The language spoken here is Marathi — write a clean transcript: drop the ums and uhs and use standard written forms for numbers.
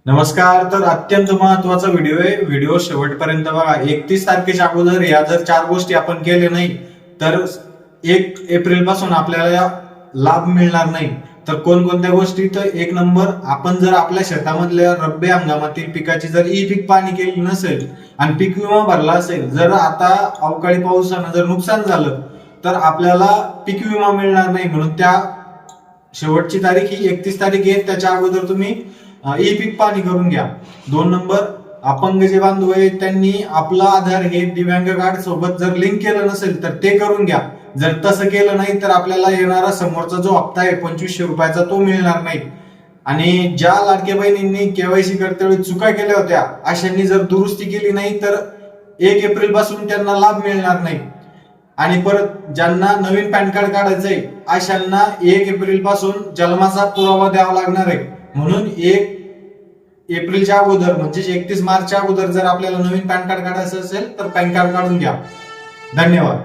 नमस्कार. तर अत्यंत महत्वाचा व्हिडिओ आहे. व्हिडिओ शेवटपर्यंत बघा. 31 तारखेच्या अगोदर या जर 4 गोष्टी आपण केल्या नाही तर 1 एप्रिल पासून आपल्याला लाभ मिळणार नाही. तर कोणकोणत्या गोष्टी? तर 1 नंबर, आपण जर आपल्या शेतामधल्या रब्बी हंगामातील पिकाची जर ई पीक पाणी केली नसेल आणि पीक विमा भरला असेल, जर आता अवकाळी पावसानं जर नुकसान झालं तर आपल्याला पीक विमा मिळणार नाही. म्हणून त्या शेवटची तारीख ही 31 तारीख आहे. त्याच्या अगोदर तुम्ही ई पीक पाणी करून घ्या. 2 नंबर, अपंग जे बांधव आहेत त्यांनी आपला आधार हे दिव्यांग कार्ड सोबत जर लिंक केलं नसेल तर ते करून घ्या. जर तसं केलं नाही तर आपल्याला येणारा समोरचा जो हप्ता आहे 2500 रुपयाचा तो मिळणार नाही. आणि ज्या लाडक्या बहिणींनी केवायसी करतेवेळी चुका केल्या होत्या अशांनी जर दुरुस्ती केली नाही तर 1 एप्रिल पासून त्यांना लाभ मिळणार नाही. आणि परत ज्यांना नवीन पॅन कार्ड काढायचंय अशांना 1 एप्रिल पासून जन्माचा पुरावा द्यावा लागणार आहे. म्हणून 1 एप्रिलच्या अगोदर म्हणजे 31 मार्चच्या अगोदर जर आपल्याला नवीन पॅन कार्ड काढायचं असेल तर पॅन कार्ड काढून घ्या. धन्यवाद.